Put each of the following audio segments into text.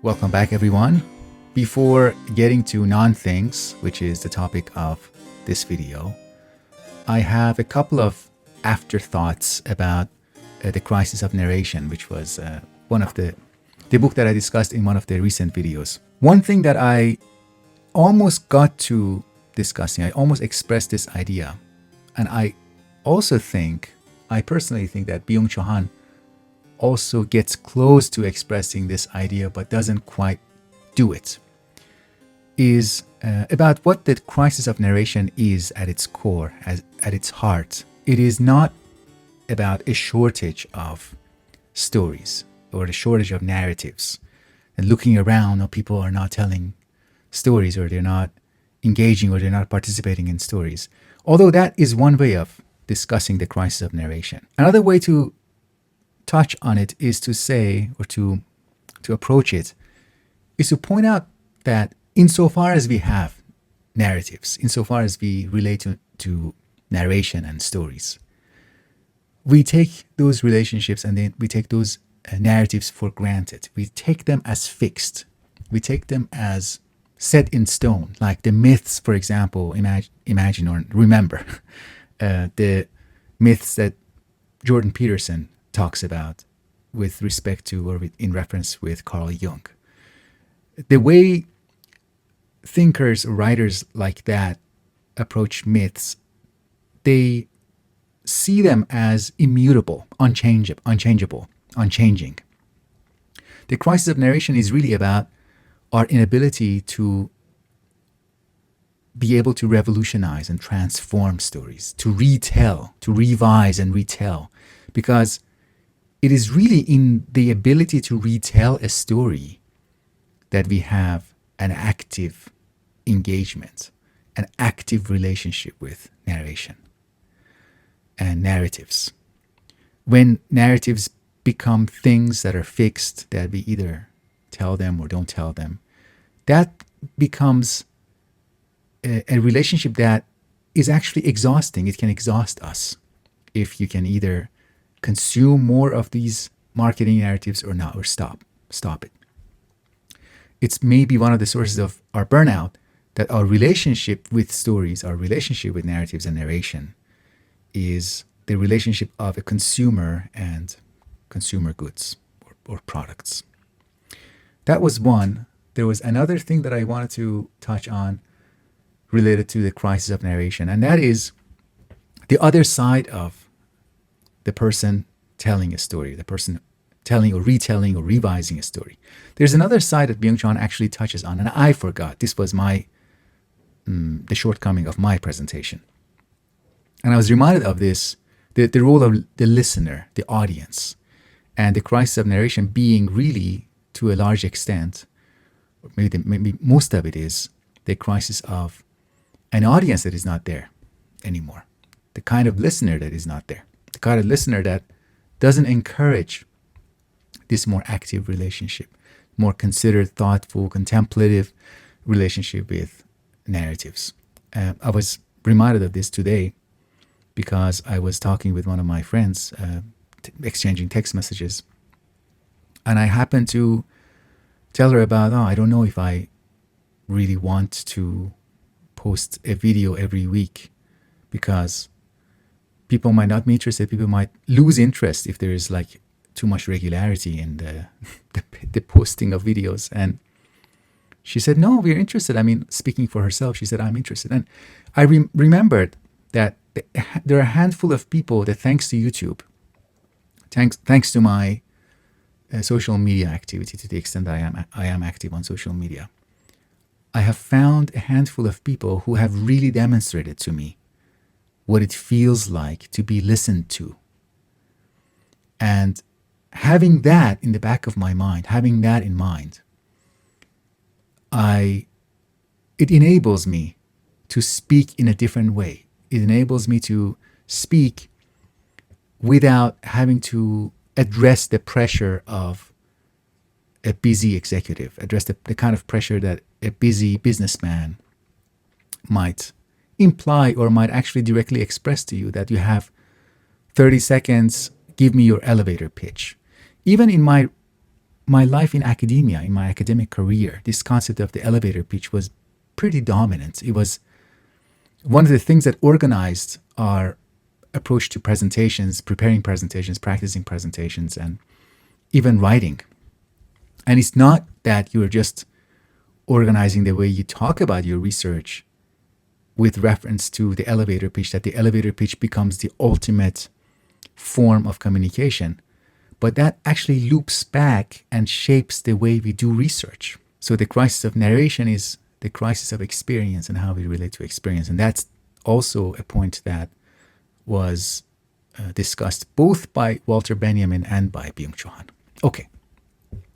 Welcome back, everyone. Before getting to non-things, which is the topic of this video, I have a couple of afterthoughts about the crisis of narration, which was one of the book that I discussed in one of the recent videos. One thing that I almost got to discussing, I almost expressed this idea, and I personally think that Byung-Chul Han also gets close to expressing this idea but doesn't quite do it, is about what the crisis of narration is at its core, at its heart. It is not about a shortage of stories or a shortage of narratives. And looking around, people are not telling stories, or they're not engaging, or they're not participating in stories. Although that is one way of discussing the crisis of narration. Another way to touch on it is to say, or to approach it, is to point out that insofar as we have narratives, insofar as we relate to narration and stories, we take those relationships and then we take those narratives for granted. We take them as fixed. We take them as set in stone, like the myths, for example. Imagine or remember the myths that Jordan Peterson talks about with respect to, or in reference with, Carl Jung. The way thinkers or writers like that approach myths, they see them as immutable, unchangeable, unchanging. The crisis of narration is really about our inability to be able to revolutionize and transform stories, to retell, to revise and retell, because it is really in the ability to retell a story that we have an active engagement, an active relationship with narration and narratives. When narratives become things that are fixed, that we either tell them or don't tell them, that becomes a relationship that is actually exhausting. It can exhaust us if you can either consume more of these marketing narratives or not, or stop it. It's maybe one of the sources of our burnout, that our relationship with stories, our relationship with narratives and narration, is the relationship of a consumer and consumer goods or products. That was one. There was another thing that I wanted to touch on related to the crisis of narration, and that is the other side of the person telling a story, the person telling or retelling or revising a story. There's another side that Byung-Chul Han actually touches on, and I forgot. This was the shortcoming of my presentation. And I was reminded of this, the role of the listener, the audience, and the crisis of narration being really, to a large extent, or maybe most of it, is the crisis of an audience that is not there anymore. The kind of listener that is not there. The kind of listener that doesn't encourage this more active relationship, more considered, thoughtful, contemplative relationship with narratives. I was reminded of this today because I was talking with one of my friends, exchanging text messages, and I happened to tell her about, I don't know if I really want to post a video every week, because people might not be interested. People might lose interest if there is like too much regularity in the posting of videos. And she said, no, we're interested. I mean, speaking for herself, she said, I'm interested. And I remembered that there are a handful of people that, thanks to YouTube, thanks to my social media activity, to the extent that I am active on social media, I have found a handful of people who have really demonstrated to me what it feels like to be listened to. And having that in the back of my mind, having that in mind, it enables me to speak in a different way. It enables me to speak without having to address the pressure of a busy executive, address the kind of pressure that a busy businessman might imply, or might actually directly express to you, that you have 30 seconds, give me your elevator pitch. Even in my my life in academia, in my academic career, this concept of the elevator pitch was pretty dominant. It was one of the things that organized our approach to presentations, preparing presentations, practicing presentations, and even writing. And it's not that you're just organizing the way you talk about your research with reference to the elevator pitch, that the elevator pitch becomes the ultimate form of communication, but that actually loops back and shapes the way we do research. So the crisis of narration is the crisis of experience and how we relate to experience. And that's also a point that was discussed both by Walter Benjamin and by Byung-Chul Han. Okay,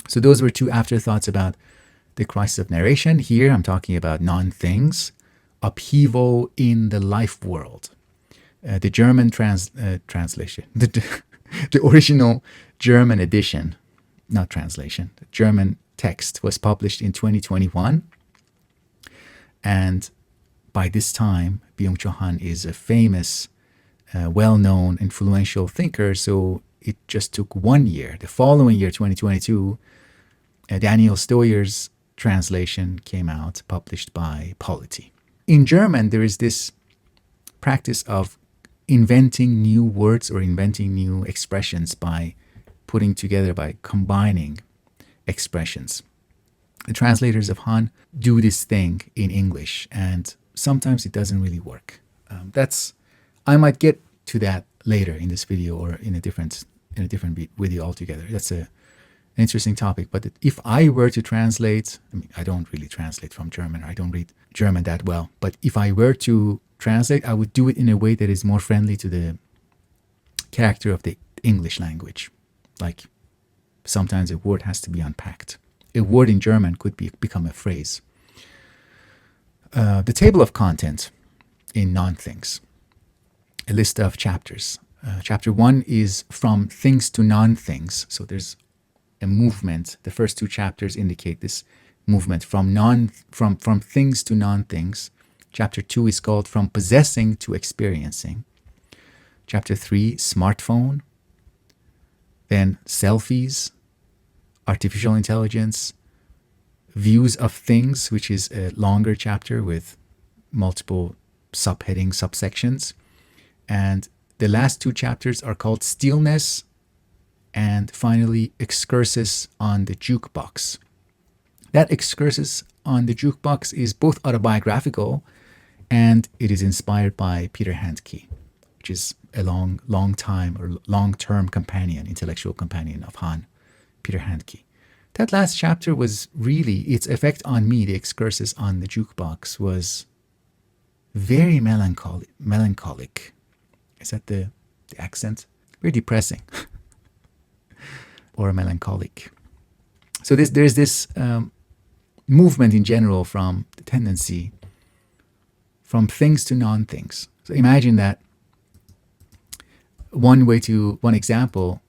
so those were two afterthoughts about the crisis of narration. Here I'm talking about non-things, Upheaval in the Lifeworld. The German translation, the original German edition, not translation, the German text was published in 2021. And by this time, Byung-Chul Han is a famous, well-known, influential thinker. So it just took 1 year. The following year, 2022, Daniel Steuer's translation came out, published by Polity. In German, there is this practice of inventing new words or inventing new expressions by putting together, by combining expressions. The translators of Han do this thing in English, and sometimes it doesn't really work. I might get to that later in this video or in a different video altogether. That's an interesting topic. But if I were to translate, I mean, I don't really translate from German. I don't read German that well. But if I were to translate, I would do it in a way that is more friendly to the character of the English language. Like sometimes a word has to be unpacked. A word in German could become a phrase. The table of content in non-things, a list of chapters. Chapter 1 is from things to non-things. So there's a movement. The first two chapters indicate this movement from things to non-things. Chapter 2 is called From Possessing to Experiencing. Chapter 3, Smartphone. Then Selfies, Artificial Intelligence, Views of Things, which is a longer chapter with multiple subheadings, subsections. And the last two chapters are called Stillness and finally Excursus on the Jukebox. That Excursus on the Jukebox is both autobiographical and it is inspired by Peter Handke, which is a long-term companion, intellectual companion of Han, Peter Handke. That last chapter was really, its effect on me, the Excursus on the Jukebox, was very melancholic. Is that the accent? Very depressing or melancholic. So there's this movement in general from the tendency from things to non-things. So imagine that one example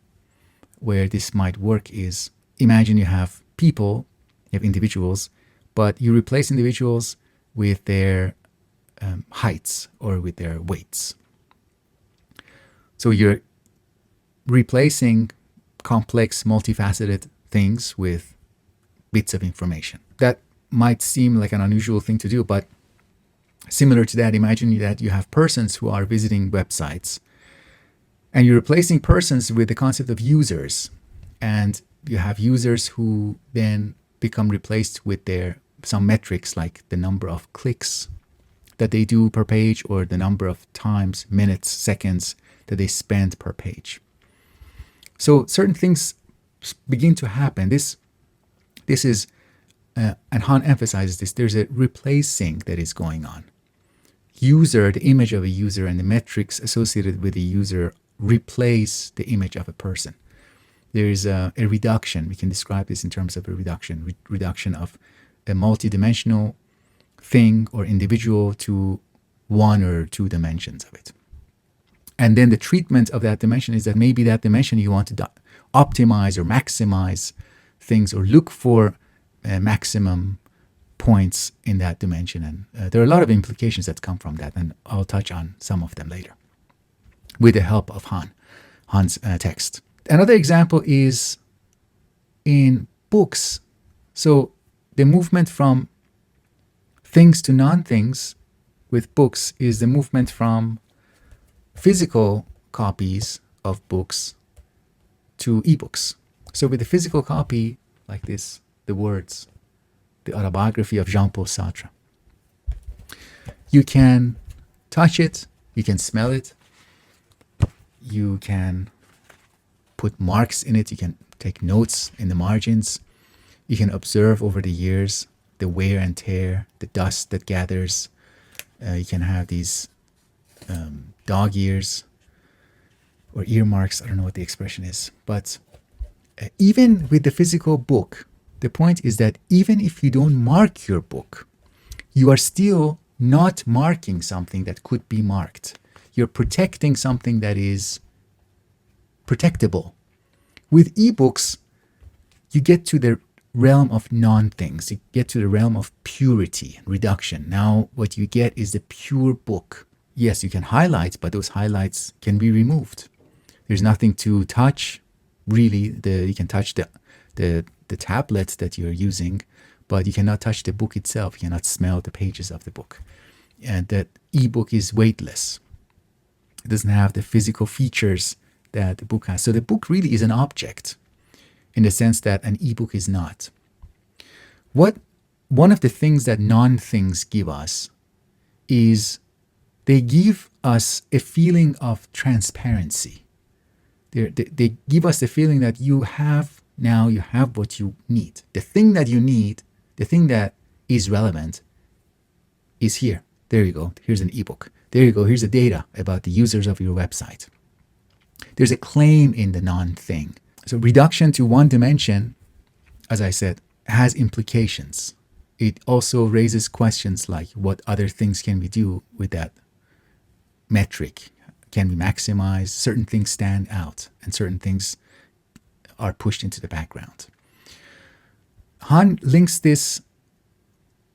where this might work is, imagine you have people, you have individuals, but you replace individuals with their heights or with their weights. So you're replacing complex, multifaceted things with bits of information. That might seem like an unusual thing to do, but similar to that, imagine that you have persons who are visiting websites and you're replacing persons with the concept of users. And you have users who then become replaced with some metrics like the number of clicks that they do per page or the number of times, minutes, seconds that they spend per page. So certain things begin to happen. This is, and Han emphasizes this, there's a replacing that is going on. User, the image of a user and the metrics associated with the user replace the image of a person. There is a reduction. We can describe this in terms of a reduction of a multidimensional thing or individual to one or two dimensions of it. And then the treatment of that dimension is that maybe that dimension you want to optimize or maximize things or look for maximum points in that dimension. And there are a lot of implications that come from that, and I'll touch on some of them later with the help of Han's text. Another example is in books, so the movement from things to non-things with books is the movement from physical copies of books to ebooks. So with the physical copy, like this, the words, the autobiography of Jean-Paul Sartre, you can touch it, you can smell it, you can put marks in it, you can take notes in the margins, you can observe over the years the wear and tear, the dust that gathers. You can have these dog ears or earmarks, I don't know what the expression is, but even with the physical book, the point is that even if you don't mark your book, you are still not marking something that could be marked. You're protecting something that is protectable. With ebooks, you get to the realm of non-things. You get to the realm of purity and reduction. Now what you get is the pure book. Yes, you can highlight, but those highlights can be removed. There's nothing to touch. Really, you can touch the tablet that you're using, but you cannot touch the book itself. You cannot smell the pages of the book. And that ebook is weightless. It doesn't have the physical features that the book has. So the book really is an object in the sense that an ebook is not. One of the things that non-things give us is they give us a feeling of transparency. They give us the feeling that you have what you need. The thing that you need, the thing that is relevant is here. There you go. Here's an ebook. There you go. Here's the data about the users of your website. There's a claim in the non-thing. So reduction to one dimension, as I said, has implications. It also raises questions like what other things can we do with that metric? Can we maximize? Certain things stand out and certain things are pushed into the background. Han links this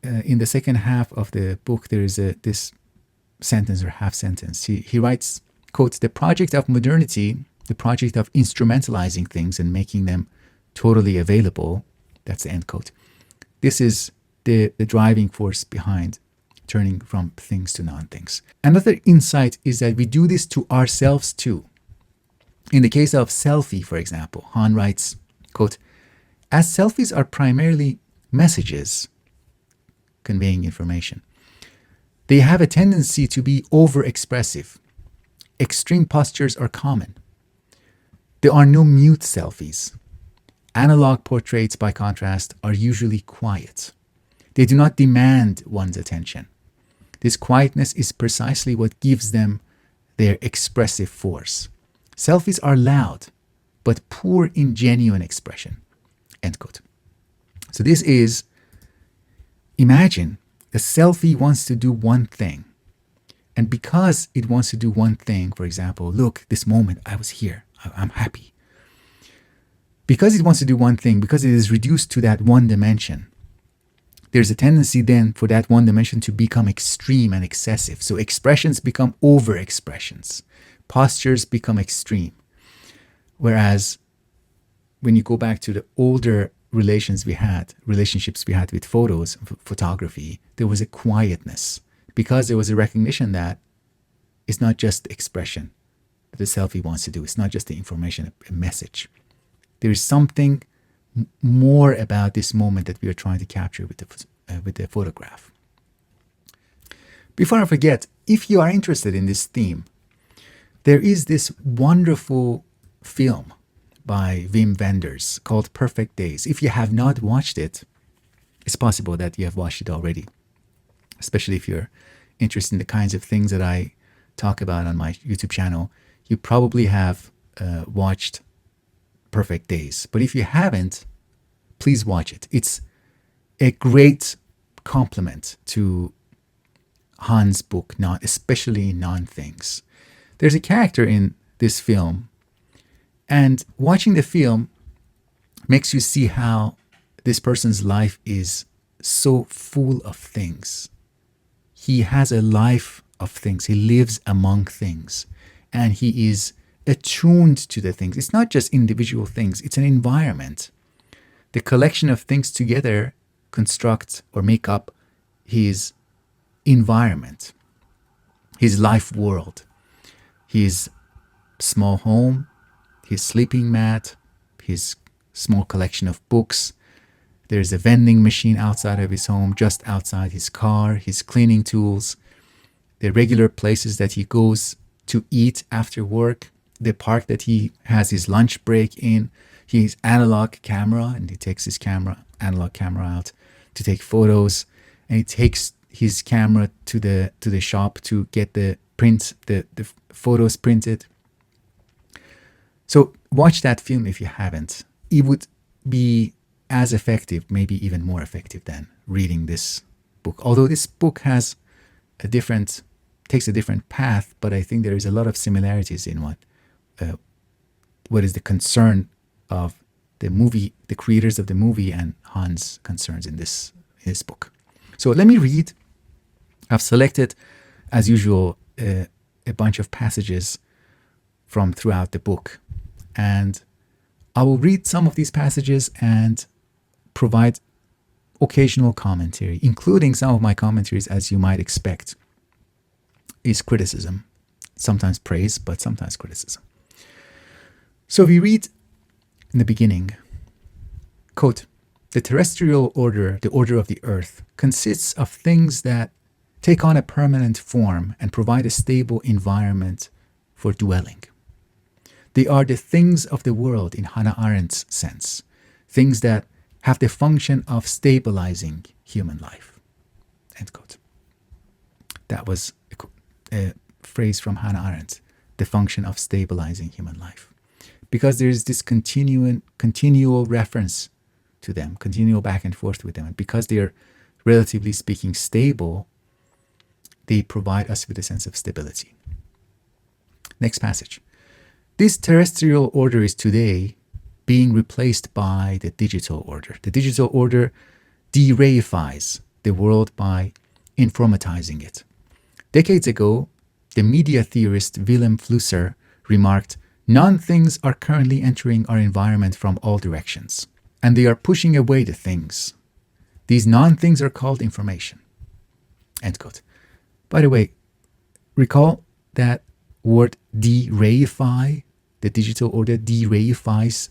in the second half of the book. There is this sentence or half sentence. He writes, quote, "The project of modernity, the project of instrumentalizing things and making them totally available," that's the end quote. This is the driving force behind turning from things to non-things. Another insight is that we do this to ourselves too. In the case of selfie, for example, Han writes, quote, "As selfies are primarily messages conveying information, they have a tendency to be over-expressive. Extreme postures are common. There are no mute selfies. Analog portraits, by contrast, are usually quiet. They do not demand one's attention. This quietness is precisely what gives them their expressive force. Selfies are loud, but poor in genuine expression." End quote. So this is, imagine the selfie wants to do one thing. And because it wants to do one thing, for example, look, this moment I was here, I'm happy. Because it wants to do one thing, because it is reduced to that one dimension, there's a tendency then for that one dimension to become extreme and excessive. So expressions become over expressions. Postures become extreme. Whereas when you go back to the older relationships we had with photos, photography, there was a quietness because there was a recognition that it's not just expression that the selfie wants to do. It's not just the information, a message. There is something more about this moment that we are trying to capture with the photograph. Before I forget, if you are interested in this theme, there is this wonderful film by Wim Wenders called Perfect Days. If you have not watched it, it's possible that you have watched it already, especially if you're interested in the kinds of things that I talk about on my YouTube channel. You probably have watched Perfect Days. But if you haven't, please watch it. It's a great complement to Han's book, especially Non-Things. There's a character in this film, and watching the film makes you see how this person's life is so full of things. He has a life of things. He lives among things, and he is attuned to the things. It's not just individual things. It's an environment The collection of things together construct or make up his environment, his life world, his small home, his sleeping mat, his small collection of books. There's a vending machine outside of his home, just outside his car, his cleaning tools, the regular places that he goes to eat after work, the park that he has his lunch break in, his analog camera, and he takes his analog camera out to take photos, and he takes his camera to the shop to get the photos printed. So watch that film if you haven't. It would be as effective, maybe even more effective than reading this book. Although this book has takes a different path, but I think there is a lot of similarities in what is the concern of the movie, the creators of the movie, and Han's concerns in this book. So let me read. I've selected, as usual, a bunch of passages from throughout the book, and I will read some of these passages and provide occasional commentary, including some of my commentaries, as you might expect, is criticism, sometimes praise, but sometimes criticism. So we read in the beginning, quote, "The terrestrial order, the order of the earth, consists of things that take on a permanent form and provide a stable environment for dwelling. They are the things of the world in Hannah Arendt's sense, things that have the function of stabilizing human life." End quote. That was a phrase from Hannah Arendt, the function of stabilizing human life. Because there is this continual reference to them, continual back and forth with them. And because they are, relatively speaking, stable, they provide us with a sense of stability. Next passage. "This terrestrial order is today being replaced by the digital order. The digital order de-reifies the world by informatizing it. Decades ago, the media theorist Willem Flusser remarked, 'Non-things are currently entering our environment from all directions, and they are pushing away the things. These non-things are called information.'" End quote. By the way, recall that word de-reify, the digital order de-reifies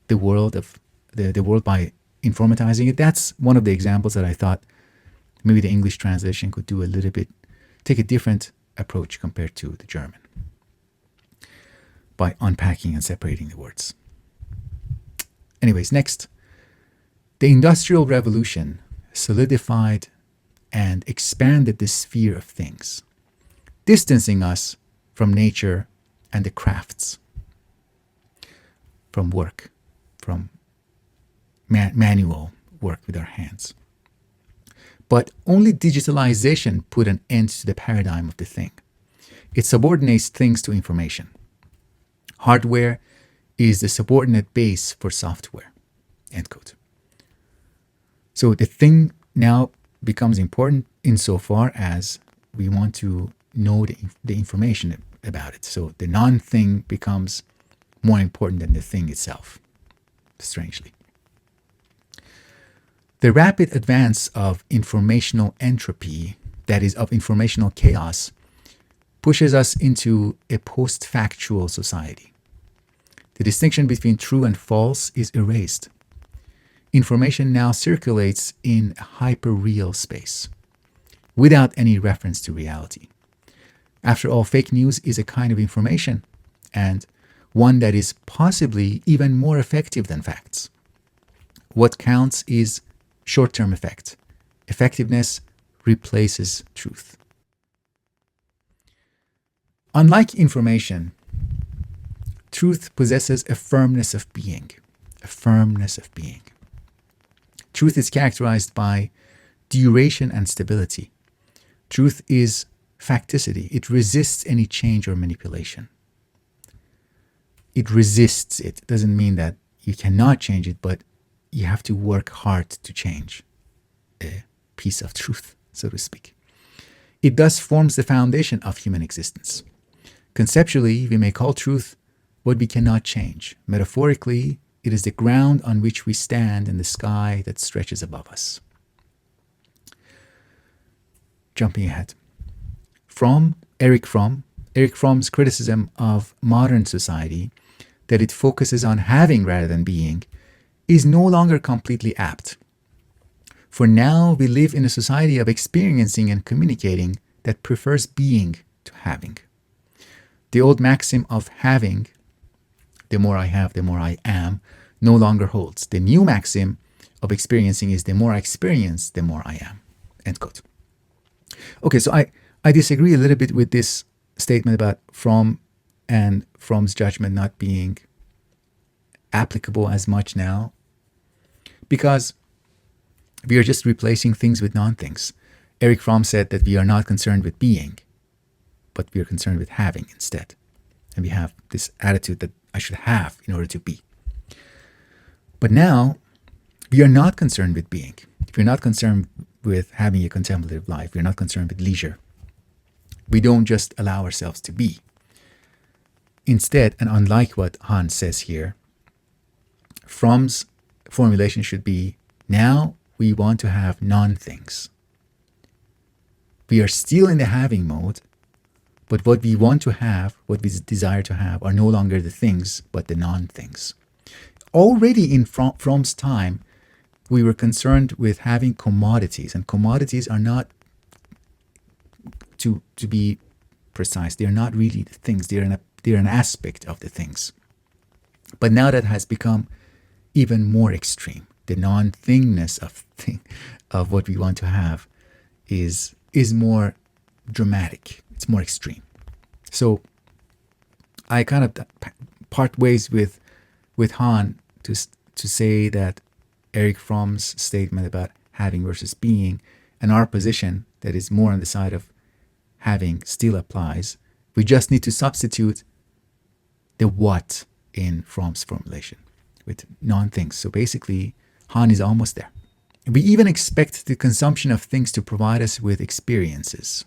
the world of the world by informatizing it. That's one of the examples that I thought maybe the English translation could do take a different approach compared to the German by unpacking and separating the words. Anyways, next. "The Industrial Revolution solidified and expanded the sphere of things, distancing us from nature and the crafts, from work, from manual work with our hands. But only digitalization put an end to the paradigm of the thing. It subordinates things to information. Hardware is the subordinate base for software." End quote. So the thing now becomes important insofar as we want to know the information about it. So the non-thing becomes more important than the thing itself, strangely. "The rapid advance of informational entropy, that is, of informational chaos, pushes us into a post-factual society. The distinction between true and false is erased. Information now circulates in a hyper-real space, without any reference to reality. After all, fake news is a kind of information, and one that is possibly even more effective than facts. What counts is short-term effect. Effectiveness replaces truth." Unlike information, truth possesses a firmness of being. A firmness of being. Truth is characterized by duration and stability. Truth is facticity. It resists any change or manipulation. It resists it. It doesn't mean that you cannot change it, but you have to work hard to change a piece of truth, so to speak. It thus forms the foundation of human existence. Conceptually, we may call truth what we cannot change. Metaphorically, It is the ground on which we stand and the sky that stretches above us. Jumping ahead. Erich Fromm's criticism of modern society, that it focuses on having rather than being, is no longer completely apt. For now, we live in a society of experiencing and communicating that prefers being to having. The old maxim of having, the more I have, the more I am, no longer holds. The new maxim of experiencing is the more I experience, the more I am. End quote. Okay, so I disagree a little bit with this statement about Fromm and Fromm's judgment not being applicable as much now, because we are just replacing things with non-things. Erich Fromm said that we are not concerned with being, but we are concerned with having instead. And we have this attitude that I should have in order to be. But now, we are not concerned with being. We're not concerned with having a contemplative life. We're not concerned with leisure. We don't just allow ourselves to be. Instead, and unlike what Han says here, Fromm's formulation should be, now we want to have non-things. We are still in the having mode, but what we want to have, what we desire to have, are no longer the things, but the non-things. Already in Fromm's time, we were concerned with having commodities, and commodities are not, to be precise, they are not really the things, they're an aspect of the things. But now that has become even more extreme. The non-thingness of what we want to have is more dramatic. It's more extreme. So I kind of part ways with Han to say that Erich Fromm's statement about having versus being, and our position that is more on the side of having, still applies. We just need to substitute the what in Fromm's formulation with non-things. So basically, Han is almost there. We even expect the consumption of things to provide us with experiences.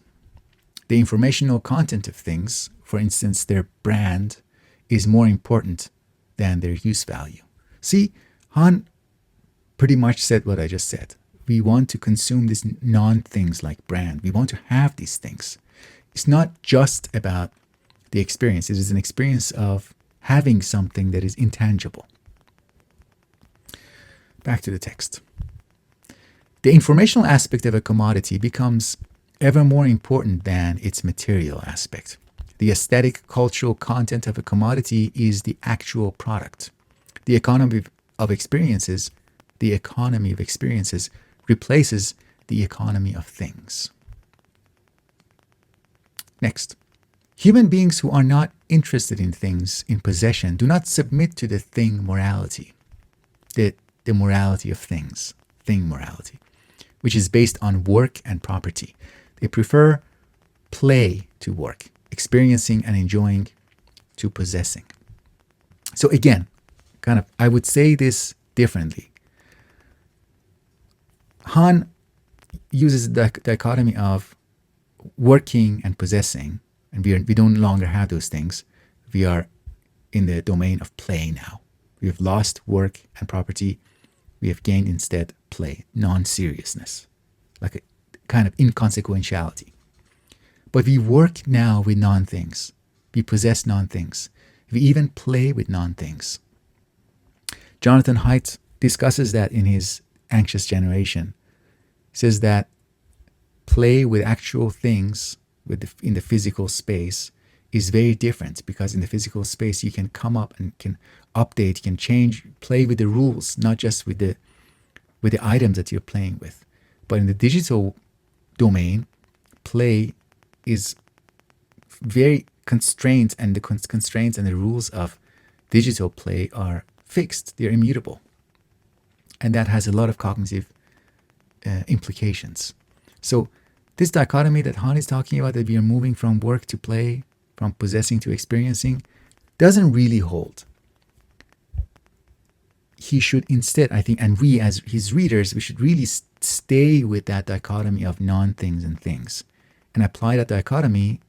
The informational content of things, for instance, their brand, is more important than their use value. See, Han pretty much said what I just said. We want to consume these non-things like brand. We want to have these things. It's not just about the experience. It is an experience of having something that is intangible. Back to the text. The informational aspect of a commodity becomes ever more important than its material aspect. The aesthetic, cultural content of a commodity is the actual product. The economy of experiences replaces the economy of things. Next, human beings who are not interested in things, in possession, do not submit to the thing morality, the morality of things, thing morality, which is based on work and property. They prefer play to work, experiencing and enjoying to possessing. So again, I would say this differently. Han uses the dichotomy of working and possessing, and we don't longer have those things. We are in the domain of play now. We have lost work and property. We have gained instead play, non-seriousness, like a kind of inconsequentiality. But we work now with non-things. We possess non-things. We even play with non-things. Jonathan Haidt discusses that in his Anxious Generation. He says that play with actual things in the physical space is very different, because in the physical space you can come up and can update, you can change, play with the rules, not just with the items that you're playing with. But in the digital domain, play is very constrained, and the constraints and the rules of digital play are fixed, they're immutable. And that has a lot of cognitive implications. So this dichotomy that Han is talking about, that we are moving from work to play, from possessing to experiencing, doesn't really hold. He should instead, I think, and we as his readers, we should really stay with that dichotomy of non-things and things, and apply that dichotomy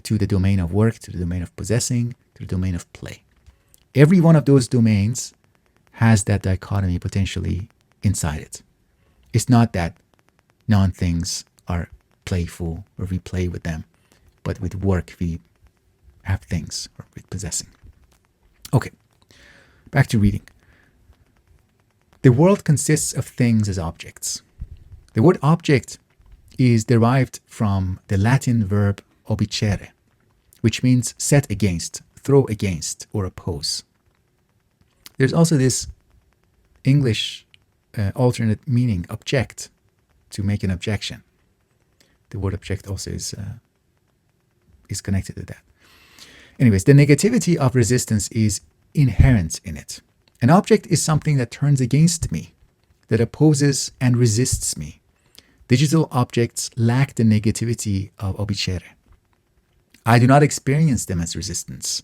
to the domain of work, to the domain of possessing, to the domain of play. Every one of those domains has that dichotomy potentially inside it. It's not that non-things are playful or we play with them, but with work we have things, or with possessing. Okay, back to reading. The world consists of things as objects. The word object is derived from the Latin verb obicere, which means set against, throw against, or oppose. There's also this English alternate meaning, object, to make an objection. The word object also is connected to that. Anyways, the negativity of resistance is inherent in it. An object is something that turns against me, that opposes and resists me. Digital objects lack the negativity of obicere. I do not experience them as resistance.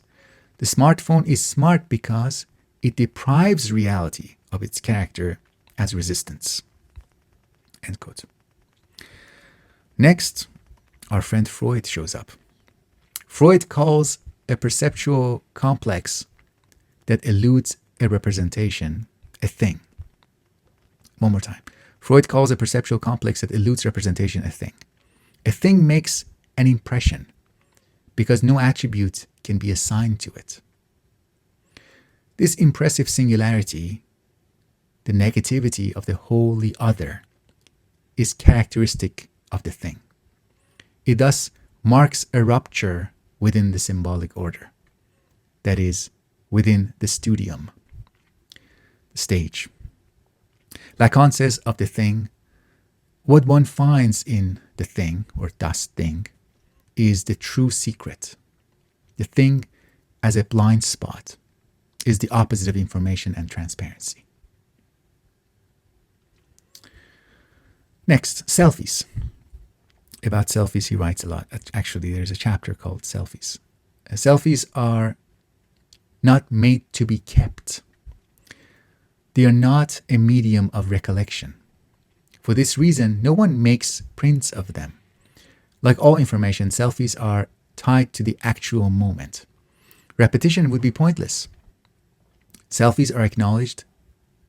The smartphone is smart because it deprives reality of its character as resistance. End quote. Next, our friend Freud shows up. Freud calls a perceptual complex that eludes a representation a thing. One more time. Freud calls a perceptual complex that eludes representation a thing. A thing makes an impression because no attribute can be assigned to it. This impressive singularity, the negativity of the wholly other, is characteristic of the thing. It thus marks a rupture within the symbolic order, that is, within the studium, the stage. Lacan says of the thing, what one finds in the thing, or das Ding, is the true secret. The thing as a blind spot is the opposite of information and transparency. Next, selfies. About selfies, he writes a lot. Actually, there's a chapter called Selfies. Selfies are not made to be kept. They are not a medium of recollection. For this reason, no one makes prints of them. Like all information, selfies are tied to the actual moment. Repetition would be pointless. Selfies are acknowledged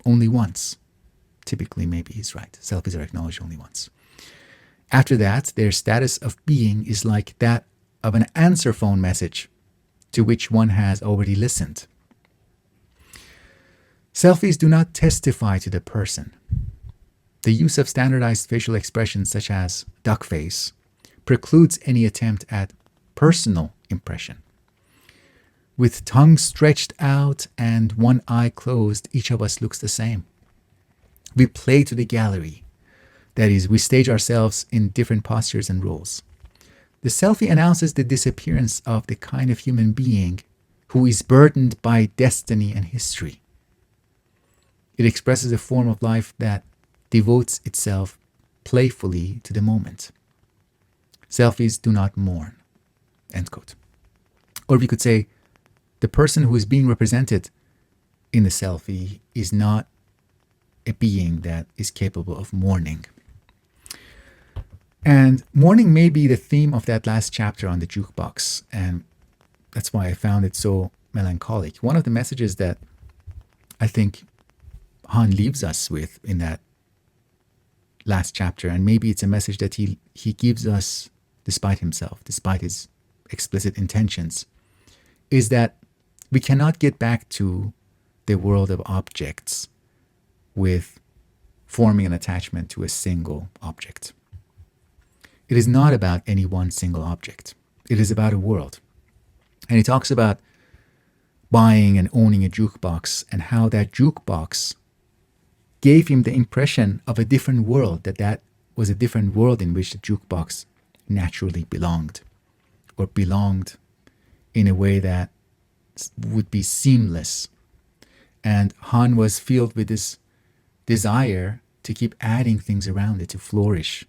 only once. Typically, maybe he's right. Selfies are acknowledged only once. After that, their status of being is like that of an answer phone message to which one has already listened. Selfies do not testify to the person. The use of standardized facial expressions such as duck face precludes any attempt at personal impression. With tongue stretched out and one eye closed, each of us looks the same. We play to the gallery. That is, we stage ourselves in different postures and roles. The selfie announces the disappearance of the kind of human being who is burdened by destiny and history. It expresses a form of life that devotes itself playfully to the moment. Selfies do not mourn. End quote. Or we could say, the person who is being represented in the selfie is not a being that is capable of mourning. And mourning may be the theme of that last chapter on the jukebox, and that's why I found it so melancholic. One of the messages that I think Han leaves us with in that last chapter, and maybe it's a message that he gives us despite himself, despite his explicit intentions, is that we cannot get back to the world of objects with forming an attachment to a single object. It is not about any one single object. It is about a world. And he talks about buying and owning a jukebox and how that jukebox gave him the impression of a different world, that was a different world in which the jukebox naturally belonged, or belonged in a way that would be seamless. And Han was filled with this desire to keep adding things around it to flourish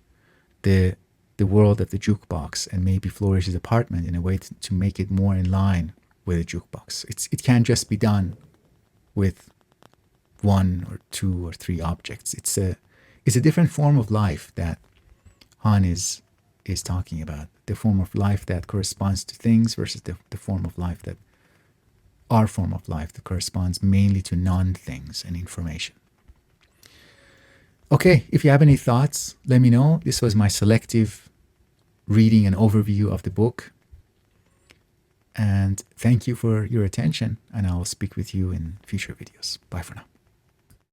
the world of the jukebox, and maybe flourish his apartment in a way to make it more in line with a jukebox. It can't just be done with one or two or three objects. It's a different form of life that Han is talking about. The form of life that corresponds to things versus the form of life that our form of life that corresponds mainly to non-things and information. Okay, if you have any thoughts, let me know. This was my selective reading and overview of the book. And thank you for your attention, and I'll speak with you in future videos. Bye for now.